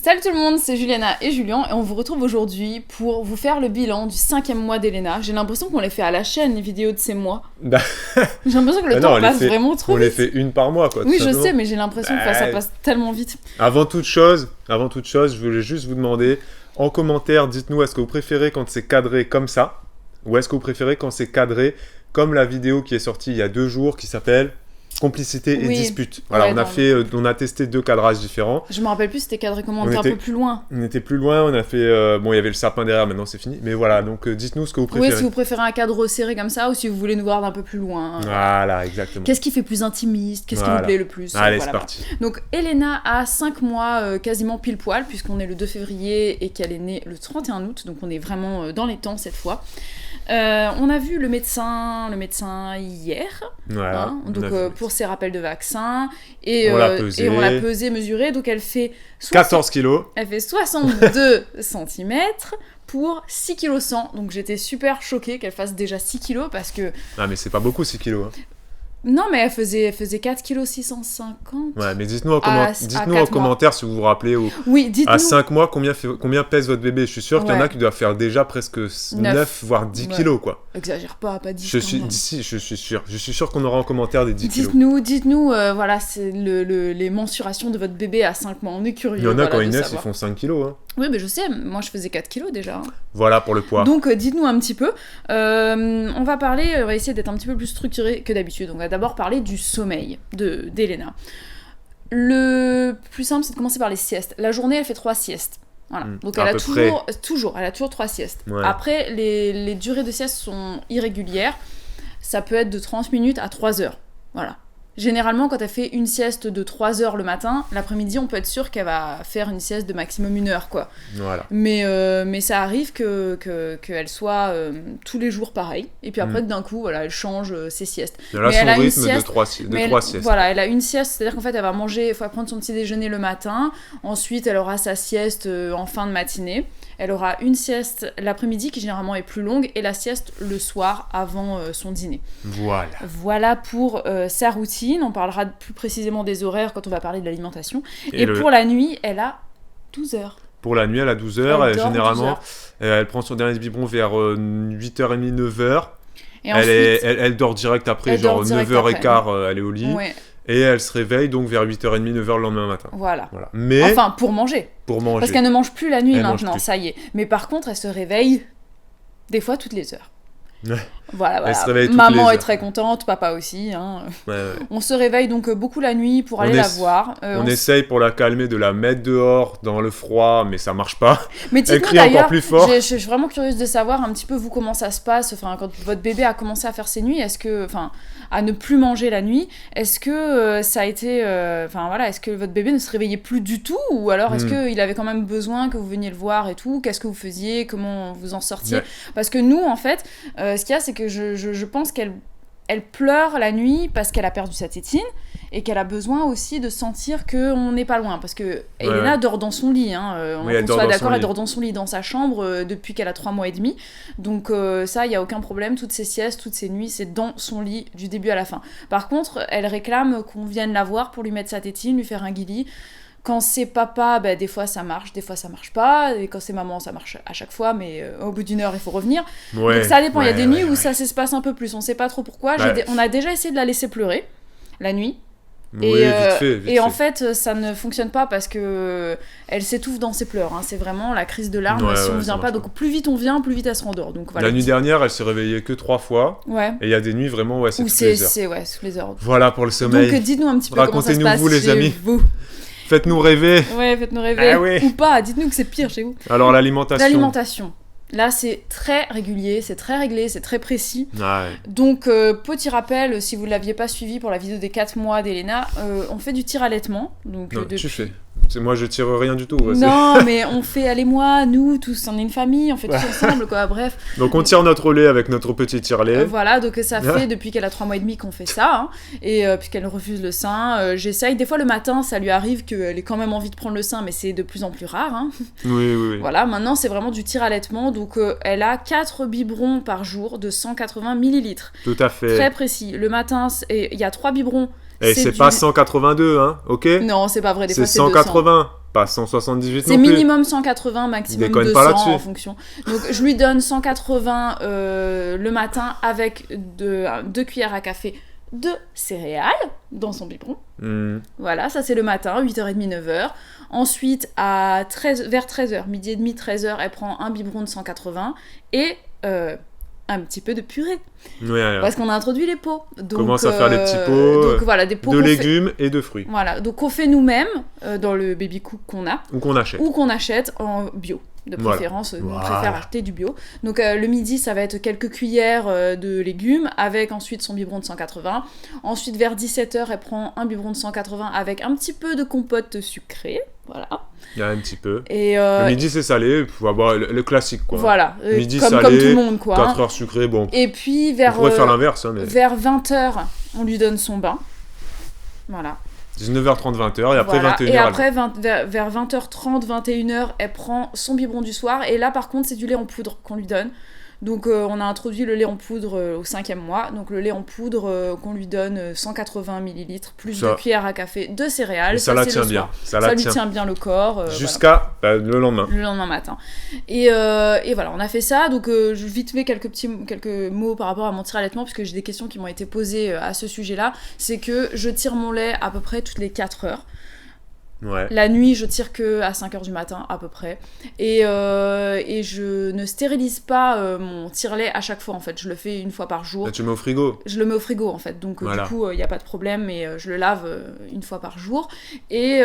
Salut tout le monde, c'est Juliana et Julien et on vous retrouve aujourd'hui pour vous faire le bilan du 5e mois d'Elena. J'ai l'impression qu'on les fait à la chaîne, les vidéos de ces mois. Bah, J'ai l'impression que le temps passe vraiment trop on vite. les fait une par mois, quoi. Oui, tout je simplement. sais, mais j'ai l'impression que ça passe tellement vite. Avant toute chose, je voulais juste vous demander, en commentaire, dites-nous, est-ce que vous préférez quand c'est cadré comme ça, ou est-ce que vous préférez quand c'est cadré comme la vidéo qui est sortie il y a 2 jours, qui s'appelle Complicité et Oui. dispute. Voilà, Ouais, on a testé 2 cadrages différents. Je me rappelle plus, c'était cadré comment, on était un peu plus loin. On était plus loin, on a fait... bon, il y avait le sapin derrière, maintenant c'est fini. Mais voilà, donc dites-nous ce que vous préférez. Oui, si vous préférez un cadre serré comme ça ou si vous voulez nous voir d'un peu plus loin. Voilà, exactement. Qu'est-ce qui fait plus intimiste? Qu'est-ce qui vous plaît le plus? Allez, voilà, c'est parti. Donc, Elena a 5 mois quasiment pile poil, puisqu'on est le 2 février et qu'elle est née le 31 août, donc on est vraiment dans les temps cette fois. On a vu le médecin hier, Voilà, donc pour ses rappels de vaccins, et on l'a pesé. Et on l'a pesé, mesuré, donc elle fait 14 kilos. Elle fait 62 cm pour 6 kg 100, donc j'étais super choquée qu'elle fasse déjà 6 kg parce que... Ah mais c'est pas beaucoup 6 kilos. Hein. Non, mais elle faisait 4 kg 650. Ouais, mais dites-nous en commentaire si vous vous rappelez. Oui, dites-nous. À 5 mois, combien pèse votre bébé? Je suis sûr qu'il y en a qui doivent faire déjà presque 9 voire 10 kilos, quoi. Exagère pas 10 je suis sûr. Je suis sûr qu'on aura en commentaire des 10 kilos. Dites-nous, voilà, c'est les mensurations de votre bébé à 5 mois. On est curieux. Il y en a quand ils naissent, naissent, ils font 5 kilos. Hein. Oui, mais je sais, moi je faisais 4 kilos déjà. Voilà pour le poids. Donc dites-nous un petit peu. On va essayer d'être un petit peu plus structuré que d'habitude. On va d'abord parler du sommeil d'Elena. Le plus simple, c'est de commencer par les siestes. La journée, elle fait 3 siestes. Voilà. Donc elle a toujours 3 siestes. Ouais. Après, les durées de sieste sont irrégulières. Ça peut être de 30 minutes à 3 heures. Voilà. Généralement, quand elle fait une sieste de 3 heures le matin, l'après-midi, on peut être sûr qu'elle va faire une sieste de maximum 1 heure, quoi. Voilà. Mais ça arrive qu'elle soit tous les jours pareil. Et puis après, d'un coup, voilà, elle change ses siestes. Elle a son rythme de 3 siestes. Voilà, elle a une sieste, c'est-à-dire qu'en fait, elle va manger, il faut prendre son petit déjeuner le matin. Ensuite, elle aura sa sieste en fin de matinée. Elle aura une sieste l'après-midi qui généralement est plus longue et la sieste le soir avant son dîner. Voilà pour sa routine. On parlera plus précisément des horaires quand on va parler de l'alimentation. Et pour la nuit, elle a 12 heures. Pour la nuit, elle a 12 heures. Généralement, elle prend son dernier biberon vers 8h30, 9h. Et ensuite, elle dort direct après, genre 9h15, elle est au lit. Ouais. Et elle se réveille donc vers 8h30, 9h le lendemain matin. Voilà. Mais... Enfin, pour manger. Parce qu'elle ne mange plus la nuit maintenant, ça y est. Mais par contre, elle se réveille des fois toutes les heures. Ouais. Voilà. Maman est les heures. Très contente, papa aussi. Hein. Ouais. On se réveille donc beaucoup la nuit pour aller la voir. On essaye pour la calmer de la mettre dehors dans le froid, mais ça marche pas. Mais elle crie encore plus fort. Je suis vraiment curieuse de savoir un petit peu vous comment ça se passe. Enfin, quand votre bébé a commencé à faire ses nuits, à ne plus manger la nuit, est-ce que ça a été... est-ce que votre bébé ne se réveillait plus du tout? Ou alors est-ce qu'il avait quand même besoin que vous veniez le voir et tout? Qu'est-ce que vous faisiez? Comment vous en sortiez? Parce que nous, en fait, ce qu'il y a, c'est que je pense qu'elle pleure la nuit parce qu'elle a perdu sa tétine et qu'elle a besoin aussi de sentir qu'on n'est pas loin. Parce que Elena dort dans son lit. Elle dort dans son lit, dans sa chambre, depuis qu'elle a 3 mois et demi. Donc ça, il n'y a aucun problème. Toutes ses siestes, toutes ses nuits, c'est dans son lit du début à la fin. Par contre, elle réclame qu'on vienne la voir pour lui mettre sa tétine, lui faire un guili. Quand c'est papa, des fois ça marche pas. Et quand c'est maman, ça marche à chaque fois, mais au bout d'1 heure, il faut revenir. Donc ça dépend. Il y a des nuits où ça se passe un peu plus. On sait pas trop pourquoi. On a déjà essayé de la laisser pleurer la nuit. Vite fait. En fait, ça ne fonctionne pas parce que elle s'étouffe dans ses pleurs. Hein. C'est vraiment la crise de larmes si on vient pas. Donc plus vite on vient, plus vite elle se rendort. Donc, voilà, la nuit dernière, elle s'est réveillée que 3 fois. Ouais. Et il y a des nuits vraiment où c'est toutes les heures. Toutes les heures. Voilà pour le sommeil. Donc dites-nous un petit peu comment ça se passe vous, les amis. Vous. Faites-nous rêver. Ouais, faites-nous rêver. Ah oui. Ou pas, dites-nous que c'est pire chez vous. Alors l'alimentation. Là, c'est très régulier, c'est très réglé, c'est très précis. Ouais. Donc, petit rappel, si vous ne l'aviez pas suivi pour la vidéo des 4 mois d'Elena, on fait du tir-allaitement. Tu fais. Moi, je tire rien du tout. Non, mais on fait, elle et moi, nous, tous, on est une famille, on fait tous ensemble, quoi, bref. Donc, on tire notre lait avec notre petit tire-lait. Voilà, donc ça fait depuis qu'elle a 3 mois et demi qu'on fait ça, hein, et puisqu'elle refuse le sein, j'essaye, des fois le matin, ça lui arrive qu'elle ait quand même envie de prendre le sein, mais c'est de plus en plus rare. Hein. Oui. Voilà, maintenant, c'est vraiment du tir-allaitement, donc elle a 4 biberons par jour de 180 millilitres. Tout à fait. Très précis. Le matin, il y a 3 biberons. Et c'est pas 182, hein, ok? Non, c'est pas vrai, des fois c'est 180. pas 178 c'est non plus. Minimum 180, maximum 200 en fonction. Donc je lui donne 180 le matin avec 2 cuillères à café de céréales dans son biberon. Voilà, ça c'est le matin, 8h30, 9h. Ensuite, vers 13h, midi et demi, 13h, elle prend un biberon de 180 et un petit peu de purée. Parce qu'on a introduit les pots. Donc, commence à faire les petits pots, donc, voilà, des pots de légumes et de fruits. Voilà, donc on fait nous-mêmes dans le baby cook qu'on a. Ou qu'on achète en bio. De préférence, on préfère acheter du bio. Donc le midi, ça va être quelques cuillères de légumes avec ensuite son biberon de 180. Ensuite, vers 17h, elle prend un biberon de 180 avec un petit peu de compote sucrée. Voilà. Il y a un petit peu. Et le midi, c'est salé. Faut avoir le classique, quoi. Voilà. Midi comme salé, tout le monde, quoi. 4 heures sucré, bon. Et puis, on pourrait faire l'inverse, hein, mais... vers 20h, on lui donne son bain. Voilà. 19h30, 20h, et après 21h. Et après, vers 20h30, 21h, elle prend son biberon du soir. Et là, par contre, c'est du lait en poudre qu'on lui donne. Donc, on a introduit le lait en poudre au 5e mois. Donc, le lait en poudre qu'on lui donne 150 ml, plus 2 cuillères à café de céréales. Et ça la tient bien. Ça lui tient bien le corps. Jusqu'à le lendemain. Le lendemain matin. Et voilà, on a fait ça. Donc, je vite fait quelques mots par rapport à mon tir allaitement, puisque j'ai des questions qui m'ont été posées à ce sujet-là. C'est que je tire mon lait à peu près toutes les 4 heures. Ouais. La nuit, je tire que à 5h du matin, à peu près. Et je ne stérilise pas mon tire-lait à chaque fois, en fait. Je le fais une fois par jour. Là, tu le mets au frigo. Je le mets au frigo, en fait. Donc, voilà. Du coup, il n'y a pas de problème. Mais je le lave une fois par jour. Et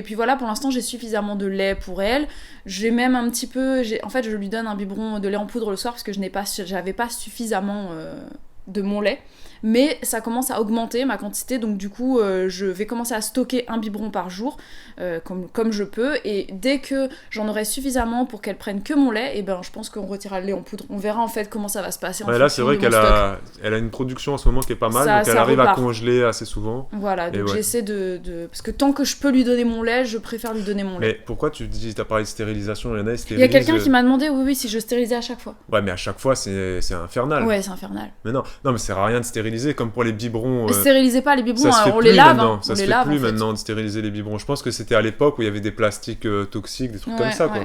puis voilà, pour l'instant, j'ai suffisamment de lait pour elle. J'ai même un petit peu... En fait, je lui donne un biberon de lait en poudre le soir parce que j'avais pas suffisamment de mon lait. Mais ça commence à augmenter ma quantité, donc du coup je vais commencer à stocker un biberon par jour comme je peux, et dès que j'en aurai suffisamment pour qu'elle prenne que mon lait, et ben je pense qu'on retirera le lait en poudre. On verra en fait comment ça va se passer. Là c'est vrai qu'elle a une production en ce moment qui est pas mal, donc elle arrive à congeler assez souvent. Voilà, donc j'essaie de... Parce que tant que je peux lui donner mon lait, je préfère lui donner mon lait. Mais pourquoi t'as parlé de stérilisation, il y a quelqu'un qui m'a demandé si je stérilisais à chaque fois. Ouais, mais à chaque fois c'est infernal. Ouais, c'est infernal. Mais non mais ça sert à rien de stériliser, comme pour les biberons. Stérilisez pas les biberons, on les lave. Ça se fait plus maintenant de stériliser les biberons. Je pense que c'était à l'époque où il y avait des plastiques toxiques, des trucs comme ça, quoi.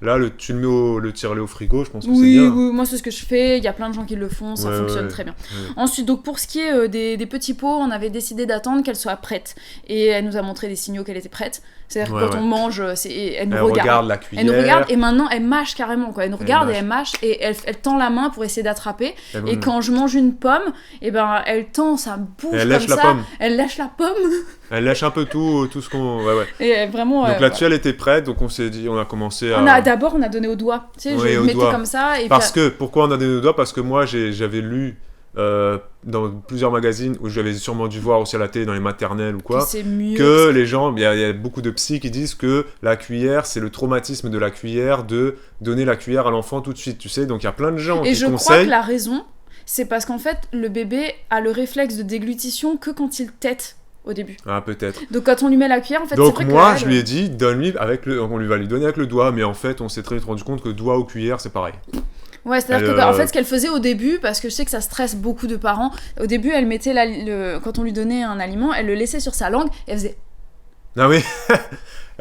Là, tu le tire-lait au frigo, je pense que c'est bien. Oui, moi c'est ce que je fais, il y a plein de gens qui le font, ça fonctionne très bien. Ensuite, donc pour ce qui est des petits pots, on avait décidé d'attendre qu'elle soit prête. Et elle nous a montré des signaux qu'elle était prête. C'est-à-dire que quand on mange, elle nous regarde. La cuillère. Elle nous regarde et maintenant elle mâche carrément, quoi. Elle nous regarde et elle mâche et elle tend la main pour essayer d'attraper. Et quand je mange une pomme, et ben elle tend sa bouche comme ça. Elle lèche la pomme. Elle lèche un peu tout ce qu'on... Et vraiment... Donc là-dessus, elle était prête, donc on a commencé à... D'abord, on a donné au doigt. Tu sais, je mettais comme ça. Et pourquoi on a donné au doigt ? Parce que moi, j'avais lu dans plusieurs magazines, où j'avais sûrement dû voir aussi à la télé, dans les maternelles ou quoi, que les gens... Il y a beaucoup de psys qui disent que la cuillère, c'est le traumatisme de la cuillère, de donner la cuillère à l'enfant tout de suite, tu sais. Donc il y a plein de gens qui conseillent... Et je crois que la raison, c'est parce qu'en fait, le bébé a le réflexe de déglutition que quand il tète. Au début. Ah, peut-être. Donc quand on lui met la cuillère, en fait, donc c'est vrai moi, je lui ai dit, donne-lui on lui va lui donner avec le doigt, mais en fait, on s'est très vite rendu compte que doigt ou cuillère, c'est pareil. Ouais, c'est-à-dire que en fait, ce qu'elle faisait au début, parce que je sais que ça stresse beaucoup de parents, au début, elle mettait quand on lui donnait un aliment, elle le laissait sur sa langue, et elle faisait... Ah oui.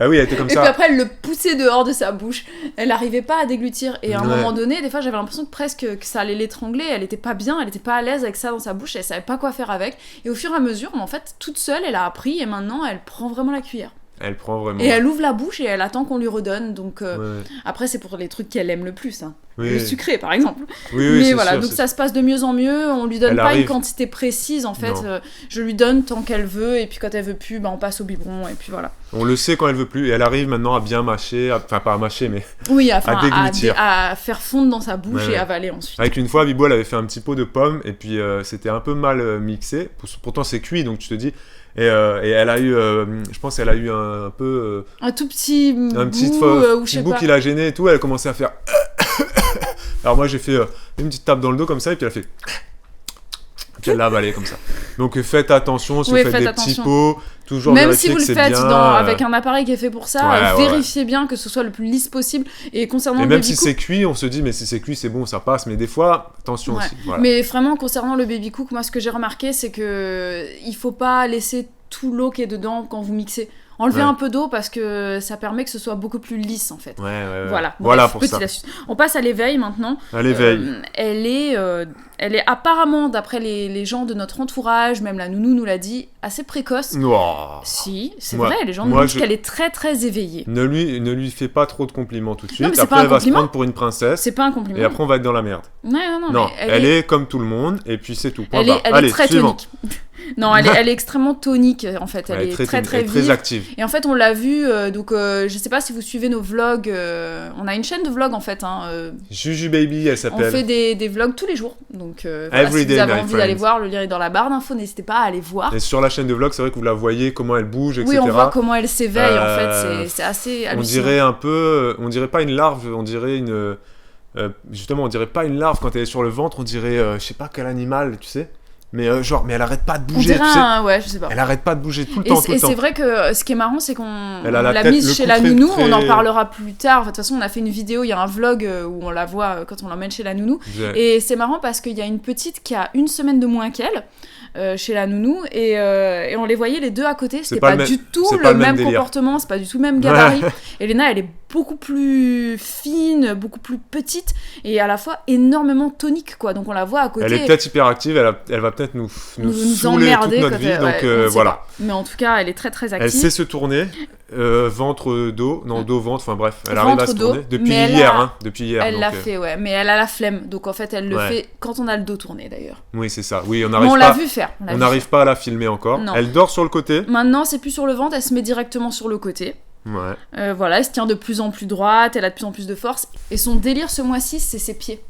Ah oui, elle était comme ça. Et puis après, elle le poussait dehors de sa bouche. Elle n'arrivait pas à déglutir. Et à un moment donné, des fois, j'avais l'impression que ça allait l'étrangler. Elle était pas bien, elle était pas à l'aise avec ça dans sa bouche. Elle savait pas quoi faire avec. Et au fur et à mesure, en fait, toute seule, elle a appris. Et maintenant, elle prend vraiment la cuillère. Elle prend vraiment. Et elle ouvre la bouche et elle attend qu'on lui redonne. Donc après, c'est pour les trucs qu'elle aime le plus. Hein. Le sucré, par exemple. Mais voilà, sûr, donc ça se passe de mieux en mieux. On lui donne pas une quantité précise, en fait. Je lui donne tant qu'elle veut. Et puis quand elle veut plus, on passe au biberon. Et puis voilà. On le sait quand elle veut plus. Et elle arrive maintenant à bien mâcher. Enfin, pas à mâcher, mais à déglutir. À faire fondre dans sa bouche et avaler ensuite. Avec une fois, Bibo, elle avait fait un petit pot de pommes. Et puis c'était un peu mal mixé. Pourtant, c'est cuit, donc tu te dis... Et elle a eu, je pense qu'elle a eu un peu... un tout petit bout qui l'a gêné et tout, elle a commencé à faire... Alors moi j'ai fait une petite tape dans le dos comme ça, et puis elle a fait... Puis elle l'a avalé comme ça. Donc faites attention si vous faites des petits pots, toujours même si vous le faites bien, avec un appareil qui est fait pour ça, vérifiez bien que ce soit le plus lisse possible. Et concernant même si c'est cuit, on se dit mais si c'est cuit c'est bon, ça passe, mais des fois attention aussi. Voilà. Mais vraiment concernant le baby cook, moi ce que j'ai remarqué c'est que il faut pas laisser tout l'eau qui est dedans quand vous mixez. enlever un peu d'eau parce que ça permet que ce soit beaucoup plus lisse en fait. Voilà. Voilà pour ça. Astuce. On passe à l'éveil maintenant. À l'éveil. Elle est apparemment, d'après les gens de notre entourage, même la nounou nous l'a dit, assez précoce. Si, c'est vrai, les gens nous disent qu'elle est très très éveillée. Ne lui fais pas trop de compliments tout de suite. Non, après, elle va se prendre pour une princesse. C'est pas un compliment. Et après, on va être dans la merde. Non, elle est comme tout le monde, et puis c'est tout. Elle est très tonique. Non, elle est extrêmement tonique en fait. Elle est très très vive. Très active. Et en fait, on l'a vu. Donc, je sais pas si vous suivez nos vlogs. On a une chaîne de vlogs en fait. Juju Baby, elle s'appelle. On fait des vlogs tous les jours. Donc, voilà, si vous avez envie d'aller voir, le lien est dans la barre d'infos. N'hésitez pas à aller voir. Et sur la chaîne de vlogs, c'est vrai que vous la voyez comment elle bouge, etc. Oui, on voit comment elle s'éveille. En fait, c'est assez hallucinant. On dirait un peu, on dirait pas une larve, on dirait une. Justement, on dirait pas une larve quand elle est sur le ventre. On dirait, je sais pas quel animal, tu sais. Mais mais elle arrête pas de bouger, tu sais. Ouais, je sais pas. Elle arrête pas de bouger tout le temps. Et c'est vrai que ce qui est marrant, c'est qu'on l'a mise chez la nounou. On en parlera plus tard. De toute façon, on a fait une vidéo, il y a un vlog où on la voit quand on l'emmène chez la nounou. Et c'est marrant parce qu'il y a une petite qui a 1 semaine de moins qu'elle. Chez la nounou et on les voyait les deux à côté, c'était pas du tout le même comportement, c'est pas du tout le même gabarit. Elena, elle est beaucoup plus fine, beaucoup plus petite et à la fois énormément tonique quoi, donc on la voit à côté. Elle est peut-être hyper active, elle va peut-être nous saouler toute notre vie, donc voilà. Mais en tout cas, elle est très très active. Elle sait se tourner, ventre, dos, dos, ventre, enfin bref, elle arrive à se tourner depuis hier. Elle l'a fait, ouais, mais elle a la flemme, donc en fait elle le fait quand on a le dos tourné d'ailleurs. Oui, c'est ça, oui, on l'a vu faire. On n'arrive pas à la filmer encore. Non. Elle dort sur le côté. Maintenant, c'est plus sur le ventre, elle se met directement sur le côté. Ouais. Voilà, elle se tient de plus en plus droite, elle a de plus en plus de force. Et son délire ce mois-ci, c'est ses pieds.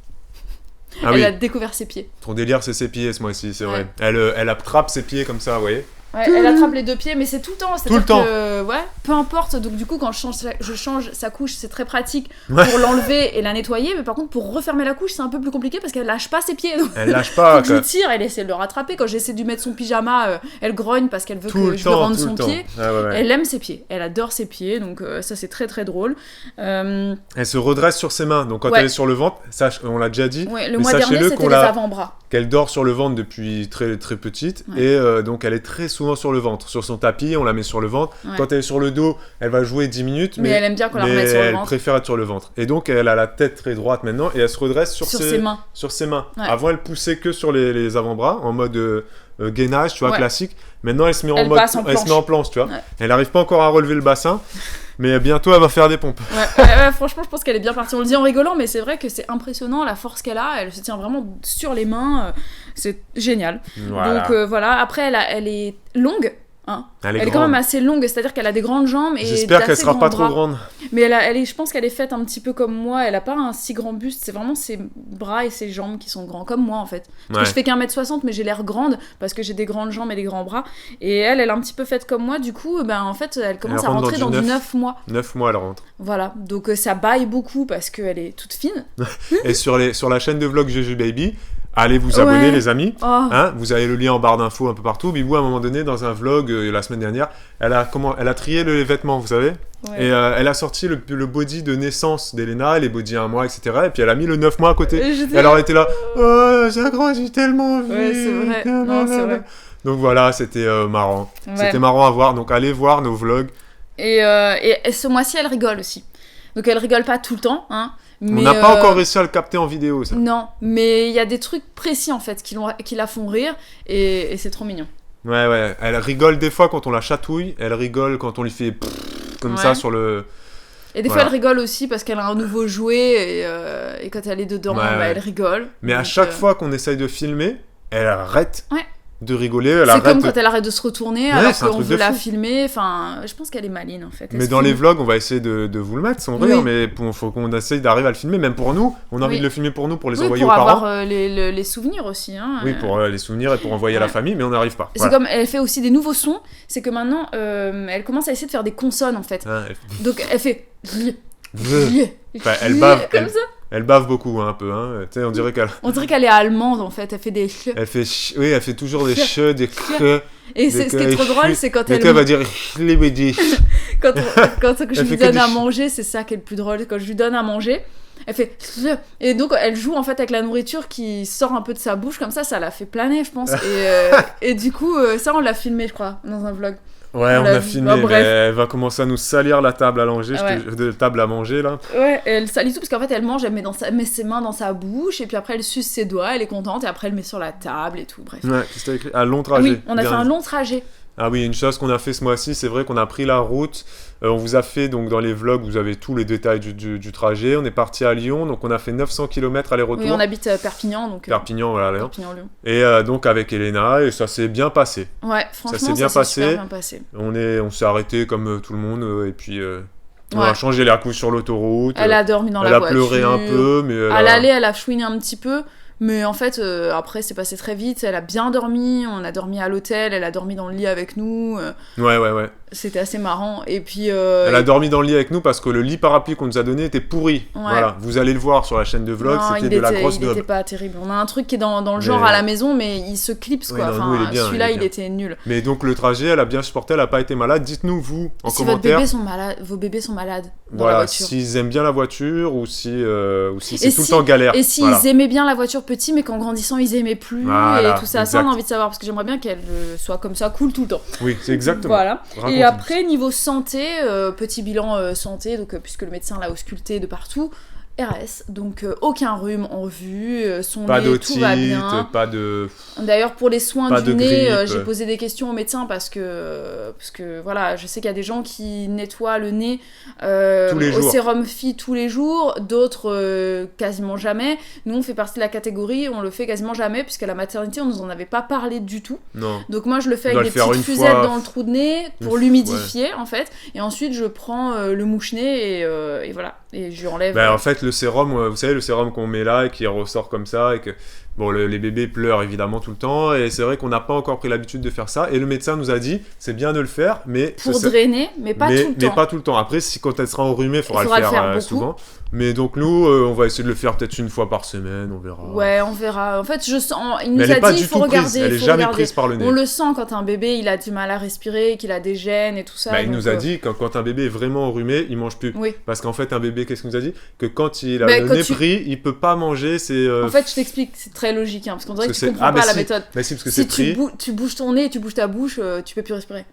Elle a découvert ses pieds. Ton délire, c'est ses pieds ce mois-ci, c'est vrai. Elle attrape ses pieds comme ça, vous voyez. Ouais, elle attrape les 2 pieds, mais c'est tout le temps. C'est-à-dire que, peu importe. Donc, du coup, quand je change sa couche, c'est très pratique pour l'enlever et la nettoyer. Mais par contre, pour refermer la couche, c'est un peu plus compliqué parce qu'elle lâche pas ses pieds. Donc, elle lâche pas. Donc, je tire, elle essaie de le rattraper. Quand j'essaie de lui mettre son pyjama, elle grogne parce qu'elle veut que je lui rende son pied. Elle aime ses pieds. Elle adore ses pieds. Donc, ça, c'est très très drôle. Elle se redresse sur ses mains. Donc, quand elle est sur le ventre, on l'a déjà dit. Le mois dernier, c'était les avant-bras. Qu'elle dort sur le ventre depuis très très petite. Et donc, elle est très souvent sur le ventre. Sur son tapis, on la met sur le ventre. Quand elle est sur le dos, elle va jouer 10 minutes. Mais elle aime bien qu'on la remette sur le ventre. Elle préfère être sur le ventre. Et donc, elle a la tête très droite maintenant et elle se redresse sur ses mains. Sur ses mains. Avant, elle poussait que sur les avant-bras en mode gainage, tu vois, classique. Maintenant, elle se met en planche, tu vois. Elle n'arrive pas encore à relever le bassin. Mais bientôt, elle va faire des pompes. Franchement, je pense qu'elle est bien partie. On le dit en rigolant, mais c'est vrai que c'est impressionnant la force qu'elle a. Elle se tient vraiment sur les mains. C'est génial. Voilà. Donc voilà. Après, elle est longue. Elle est quand même assez longue, c'est-à-dire qu'elle a des grandes jambes et j'espère qu'elle sera pas trop grande. Mais je pense qu'elle est faite un petit peu comme moi. Elle a pas un si grand buste, c'est vraiment ses bras et ses jambes qui sont grands, comme moi en fait. Parce que je fais qu'1m60, mais j'ai l'air grande parce que j'ai des grandes jambes et des grands bras. Et elle est un petit peu faite comme moi. Du coup, en fait, elle commence à rentrer dans du 9 mois. 9 mois, elle rentre. Voilà, donc ça baille beaucoup parce qu'elle est toute fine. Et sur la chaîne de vlog Juju Baby. Allez vous abonner les amis, vous avez le lien en barre d'infos un peu partout. Bibou à un moment donné dans un vlog la semaine dernière, elle a trié les vêtements, vous savez, et elle a sorti le body de naissance d'Elena, les body 1 mois, etc. Et puis elle a mis le 9 mois à côté. Et alors elle était là, ça grandit tellement vite. Ouais, c'est vrai. Non, c'est vrai. Donc voilà, c'était marrant. C'était marrant à voir. Donc allez voir nos vlogs. Et ce mois-ci, elle rigole aussi. Donc elle rigole pas tout le temps, Mais, on n'a pas encore réussi à le capter en vidéo, ça. Non, mais il y a des trucs précis, en fait, qui la font rire, et c'est trop mignon. Ouais, elle rigole des fois quand on la chatouille, elle rigole quand on lui fait comme ça sur le... Et des fois, elle rigole aussi parce qu'elle a un nouveau jouet, et quand elle est dedans, elle rigole. Mais donc, à chaque fois qu'on essaye de filmer, elle arrête de rigoler. C'est comme quand elle arrête de se retourner alors qu'on veut la filmer. Enfin, je pense qu'elle est maline en fait. Mais dans les vlogs, on va essayer de vous le mettre, son rire, mais il faut qu'on essaye d'arriver à le filmer, même pour nous. On a envie de le filmer pour nous, pour les envoyer aux parents. Pour avoir les souvenirs aussi. Oui, pour les souvenirs et pour envoyer à la famille, mais on n'arrive pas. C'est comme elle fait aussi des nouveaux sons. C'est que maintenant, elle commence à essayer de faire des consonnes en fait. Donc elle fait. Elle bave comme ça. Elle bave beaucoup un peu, tu sais, on dirait qu'elle est allemande en fait, elle fait des elle fait toujours des des et ce qui est trop drôle, c'est quand elle va dire quand je lui donne à manger, c'est ça qui est le plus drôle, quand je lui donne à manger, elle fait et donc elle joue en fait avec la nourriture qui sort un peu de sa bouche comme ça la fait planer je pense et du coup ça on l'a filmé je crois dans un vlog. Ouais, on a filmé, mais elle va commencer à nous salir la table à manger, table à manger là. Ouais, et elle salit tout parce qu'en fait elle mange, elle met ses mains dans sa bouche et puis après elle suce ses doigts, elle est contente et après elle met sur la table et tout, bref. Ouais, qu'est-ce que t'as écrit ? Un long trajet. Oui, on a fait un long trajet. Ah oui, une chose qu'on a fait ce mois-ci, c'est vrai qu'on a pris la route. On vous a fait, donc dans les vlogs, vous avez tous les détails du trajet. On est parti à Lyon, donc on a fait 900 km aller-retour. Oui, on habite Perpignan, donc... Perpignan, voilà, Lyon. Perpignan-Lyon. Et donc avec Elena, et ça s'est bien passé. Ouais, franchement, ça s'est super bien passé. On s'est arrêté comme tout le monde, et puis... On a changé les couches sur l'autoroute. Elle a dormi dans la voiture. Elle a pleuré un peu, mais... À l'aller, elle a chouiné un petit peu. Mais en fait, après, c'est passé très vite. Elle a bien dormi. On a dormi à l'hôtel. Elle a dormi dans le lit avec nous. Ouais. C'était assez marrant. Et puis... Elle a dormi dans le lit avec nous parce que le lit parapluie qu'on nous a donné était pourri. Ouais. Voilà, vous allez le voir sur la chaîne de vlog. C'était de la grosse daube. Il était pas terrible. On a un truc qui est dans le genre à la maison, mais il se clipse, quoi. Non, enfin, celui-là, il était nul. Mais donc, le trajet, elle a bien supporté. Elle a pas été malade. Dites-nous, vous, en commentaire. Vos bébés sont malades dans voilà, la voiture. S'ils aiment bien la voiture ou si c'est tout le temps galère. Et s'ils aimaient bien la voiture petit, mais qu'en grandissant, ils aimaient plus. Et tout ça. Ça, on a envie de savoir parce que j'aimerais bien qu'elle soit comme ça, cool tout le temps. Oui, c'est exactement. Voilà. Et après, niveau santé, petit bilan santé, donc puisque le médecin l'a ausculté de partout, RS, donc aucun rhume en vue, son nez, tout va bien. Pas de... D'ailleurs, pour les soins du nez, j'ai posé des questions au médecin parce que voilà, je sais qu'il y a des gens qui nettoient le nez au sérum Phi tous les jours, d'autres quasiment jamais. Nous, on fait partie de la catégorie, on le fait quasiment jamais, puisqu'à la maternité, on nous en avait pas parlé du tout. Non. Donc moi, je le fais avec des petites fusettes dans le trou de nez pour l'humidifier, en fait. Et ensuite, je prends le mouche-nez et voilà. Et je lui enlève... en fait, le sérum, vous savez, le sérum qu'on met là et qui ressort comme ça et que... Bon, les bébés pleurent évidemment tout le temps et c'est vrai qu'on n'a pas encore pris l'habitude de faire ça et le médecin nous a dit c'est bien de le faire mais pour drainer mais pas tout le temps. Mais pas tout le temps. Après quand elle sera enrhumée, il faudra le faire souvent. Mais donc nous on va essayer de le faire peut-être une fois par semaine, on verra. Ouais, on verra. En fait, il nous a dit il faut regarder, elle est jamais prise par le nez. On le sent quand un bébé, il a du mal à respirer, qu'il a des gènes et tout ça. Il nous a dit quand un bébé est vraiment enrhumé, il mange plus. Oui. Parce qu'en fait un bébé, qu'est-ce qu'il nous a dit que quand il a le nez pris, il peut pas manger, En fait, je t'explique, c'est très logique parce qu'on dirait que tu comprends pas la méthode. Mais si, parce que si c'est tu bouges ton nez et tu bouges ta bouche, tu peux plus respirer.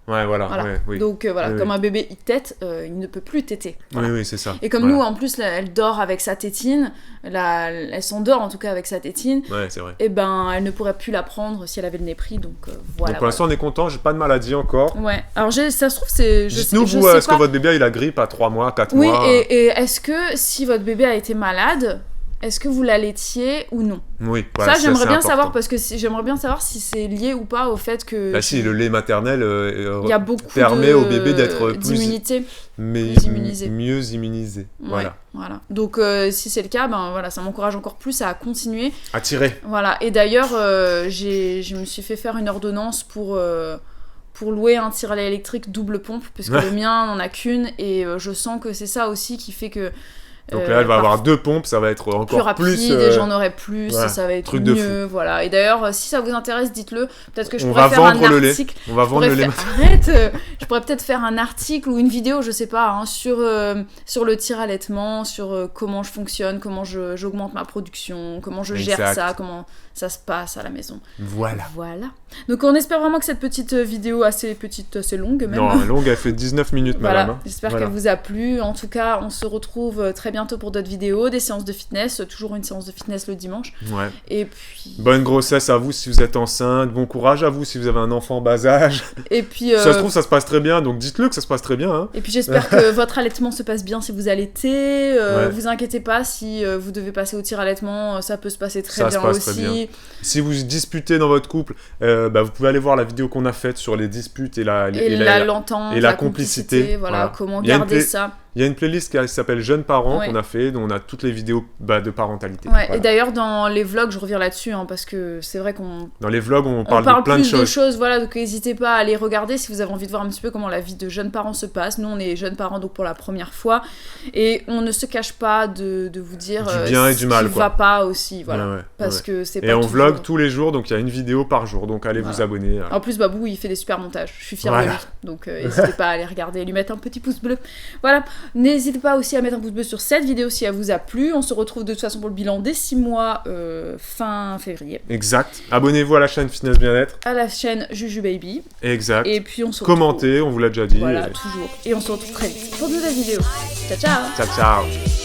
Ouais, voilà. Ouais, oui. Donc comme un bébé il tète, il ne peut plus téter. Voilà. Oui, c'est ça. Et comme nous, en plus, elle dort avec sa tétine, elle s'endort en tout cas avec sa tétine. Ouais, c'est vrai. Et elle ne pourrait plus la prendre si elle avait le nez pris, donc voilà. Donc pour l'instant, on est content, j'ai pas de maladie encore. Ouais. Alors ça se trouve, c'est. Dites-nous, vous, est-ce que votre bébé a eu la grippe à 3 mois, 4 mois ? Oui, et est-ce que si votre bébé a été malade, est-ce que vous l'allaitiez ou non ? Oui, voilà, ça j'aimerais bien savoir parce que j'aimerais bien savoir si c'est lié ou pas au fait que si le lait maternel y a beaucoup permet au bébé d'être d'immunité, mieux immunisé. Voilà. Donc si c'est le cas, ça m'encourage encore plus à continuer à tirer. Voilà. Et d'ailleurs je me suis fait faire une ordonnance pour louer un tire-lait électrique double pompe parce que le mien n'en a qu'une et je sens que c'est ça aussi qui fait que donc là, elle va avoir 2 pompes, ça va être encore plus rapide, et j'en aurai plus, ça va être mieux, voilà. Et d'ailleurs, si ça vous intéresse, dites-le. Peut-être que je pourrais faire un article. On va vendre le lait. Arrête. Je pourrais peut-être faire un article ou une vidéo, je sais pas, sur le tir-allaitement, sur comment je fonctionne, comment j'augmente ma production, comment je gère ça, comment ça se passe à la maison. Voilà. Donc on espère vraiment que cette petite vidéo, assez longue même. Non, longue, elle fait 19 minutes, voilà. madame. J'espère qu'elle vous a plu. En tout cas, on se retrouve très bientôt pour d'autres vidéos, des séances de fitness, toujours une séance de fitness le dimanche. Ouais. Et puis... Bonne grossesse à vous si vous êtes enceinte, bon courage à vous si vous avez un enfant en bas âge. Et puis... Ça se trouve, ça se passe très bien, donc dites-le que ça se passe très bien. Hein. Et puis j'espère que votre allaitement se passe bien si vous allaitez. Vous inquiétez pas, si vous devez passer au tir-allaitement, ça peut se passer très bien aussi. Très bien. Si vous disputez dans votre couple, vous pouvez aller voir la vidéo qu'on a faite sur les disputes et l'entente, la complicité. Voilà, comment garder ça. Il y a une playlist qui s'appelle Jeunes parents qu'on a fait, dont on a toutes les vidéos de parentalité. Ouais, voilà. Et d'ailleurs, dans les vlogs, je reviens là-dessus, parce que c'est vrai qu'on... Dans les vlogs, on parle de plein de choses. Voilà, donc n'hésitez pas à aller regarder si vous avez envie de voir un petit peu comment la vie de jeunes parents se passe. Nous, on est jeunes parents donc pour la première fois, et on ne se cache pas de vous dire du bien et du mal, va pas aussi, voilà, parce que c'est pas et on vlog tous les jours, donc il y a une vidéo par jour, donc allez vous abonner. En plus, Babou, il fait des super montages, je suis fière de lui, donc n'hésitez pas à aller regarder et lui mettre un petit pouce bleu. Voilà, N'hésitez pas aussi à mettre un pouce bleu sur cette vidéo si elle vous a plu. On se retrouve de toute façon pour le bilan des 6 mois fin février. Exact. Abonnez-vous à la chaîne Fitness Bien-être. À la chaîne Juju Baby. Exact. Et puis on se Commentez, on vous l'a déjà dit. Voilà, toujours. Et on se retrouve très vite pour de nouvelles vidéos. Ciao, ciao. Ciao, ciao.